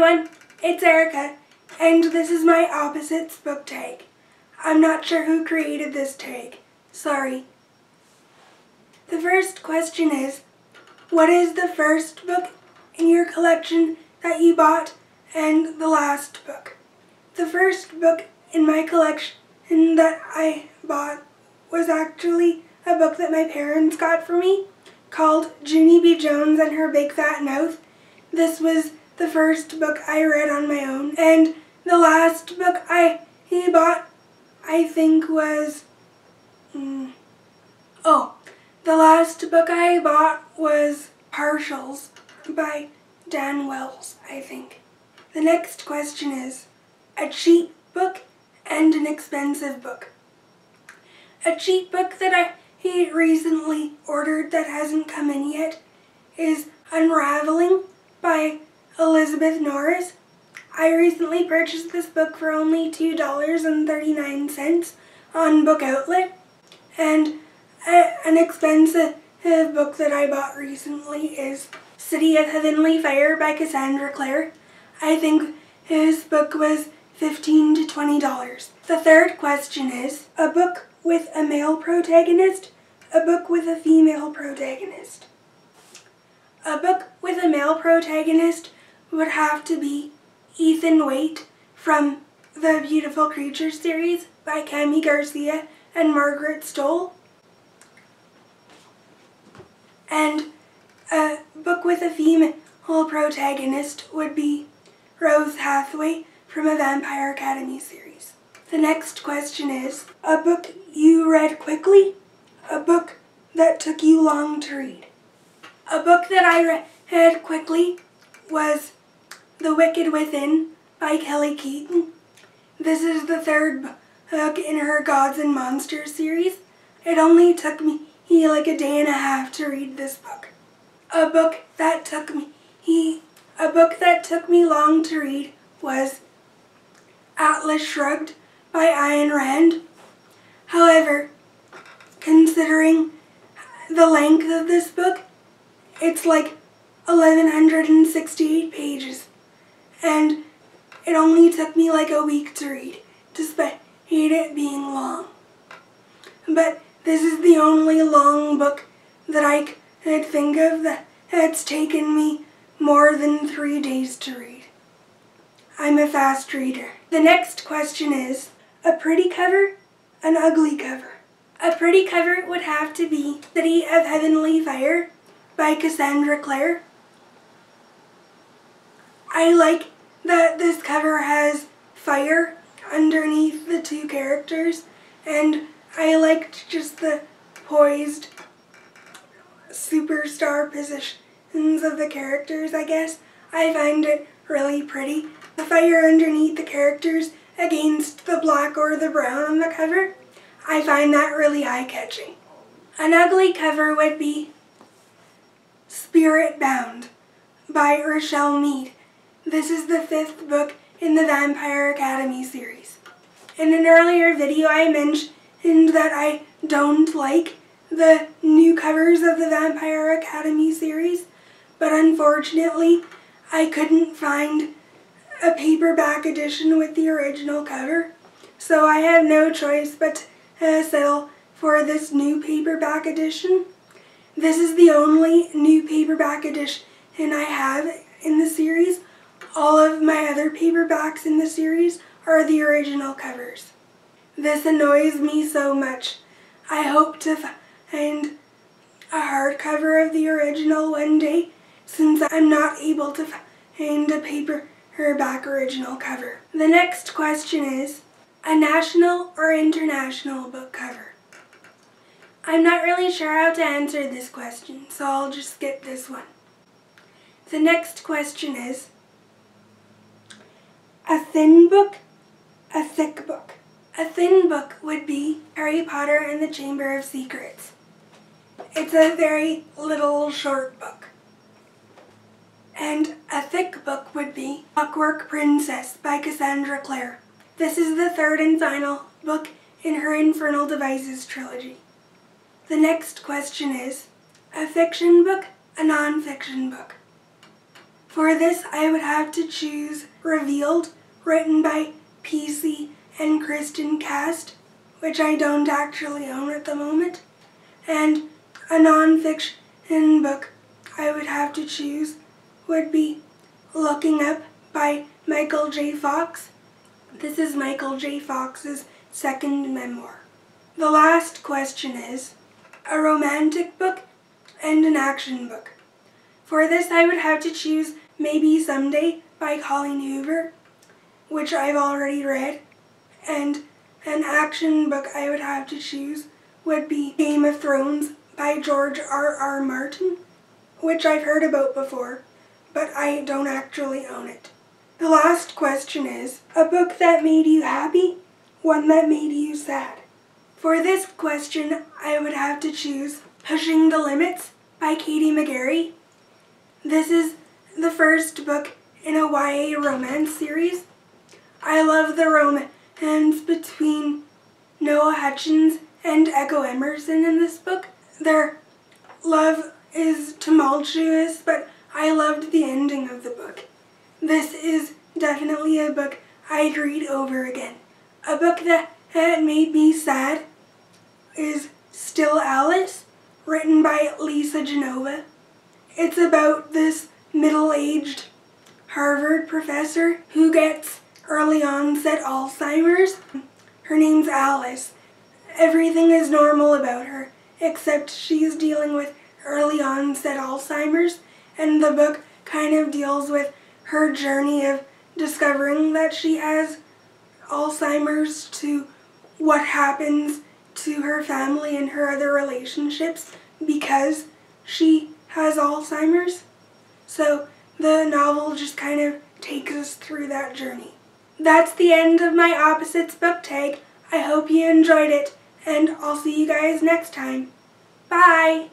everyone, it's Erica, and this is my opposites book tag. I'm not sure who created this tag. Sorry. The first question is, what is the first book in your collection that you bought and the last book? The first book in my collection that I bought was actually a book that my parents got for me called Junie B. Jones and Her Big Fat Mouth. This was the first book I read on my own, and the last book I bought, I think, was, the last book I bought was Partials by Dan Wells, I think. The next question is, a cheap book and an expensive book. A cheap book that I recently ordered that hasn't come in yet is Unraveling by Elizabeth Norris. I recently purchased this book for only $2.39 on Book Outlet, and an expensive book that I bought recently is City of Heavenly Fire by Cassandra Clare. I think his book was $15 to $20. The third question is, a book with a male protagonist, a book with a female protagonist. A book with a male protagonist would have to be Ethan Waite from the Beautiful Creatures series by Kami Garcia and Margaret Stohl. And a book with a female protagonist would be Rose Hathaway from a Vampire Academy series. The next question is, a book you read quickly, a book that took you long to read. A book that I read quickly was The Wicked Within by Kelly Keaton. This is the third book in her Gods and Monsters series. It only took me like a day and a half to read this book. A book that took me long to read was Atlas Shrugged by Ayn Rand. However, considering the length of this book, it's like 1,168 pages, and it only took me like a week to read, despite it being long. But this is the only long book that I could think of that's taken me more than 3 days to read. I'm a fast reader. The next question is, a pretty cover, an ugly cover. A pretty cover would have to be City of Heavenly Fire by Cassandra Clare. I like that this cover has fire underneath the two characters, and I liked just the poised superstar positions of the characters, I guess. I find it really pretty. The fire underneath the characters against the black or the brown on the cover, I find that really eye-catching. An ugly cover would be Spirit Bound by Rochelle Mead. This is the 5th book in the Vampire Academy series. In an earlier video I mentioned that I don't like the new covers of the Vampire Academy series, but unfortunately I couldn't find a paperback edition with the original cover, so I had no choice but to settle for this new paperback edition. This is the only new paperback edition I have in the series. All of my other paperbacks in the series are the original covers. This annoys me so much. I hope to find a hardcover of the original one day, since I'm not able to find a paperback original cover. The next question is, a national or international book cover? I'm not really sure how to answer this question, so I'll just skip this one. The next question is, a thin book, a thick book. A thin book would be Harry Potter and the Chamber of Secrets. It's a very little short book. And a thick book would be Clockwork Princess by Cassandra Clare. This is the third and final book in her Infernal Devices trilogy. The next question is, a fiction book, a non-fiction book. For this, I would have to choose Revealed, written by PC and Kristen Cast, which I don't actually own at the moment. And a non-fiction book I would have to choose would be Looking Up by Michael J. Fox. This is Michael J. Fox's second memoir. The last question is a romantic book and an action book. For this, I would have to choose Maybe Someday by Colleen Hoover, which I've already read, and an action book I would have to choose would be Game of Thrones by George R.R. Martin, which I've heard about before, but I don't actually own it. The last question is a book that made you happy, one that made you sad. For this question, I would have to choose Pushing the Limits by Katie McGarry. This is the first book in a YA romance series. I love the romance between Noah Hutchins and Echo Emerson in this book. Their love is tumultuous, but I loved the ending of the book. This is definitely a book I'd read over again. A book that made me sad is Still Alice, written by Lisa Genova. It's about this middle-aged Harvard professor who gets early onset Alzheimer's. Her name's Alice. Everything is normal about her, except she's dealing with early onset Alzheimer's, and the book kind of deals with her journey of discovering that she has Alzheimer's to what happens to her family and her other relationships because she has Alzheimer's. So the novel just kind of takes us through that journey. That's the end of my Opposites book tag. I hope you enjoyed it, and I'll see you guys next time. Bye!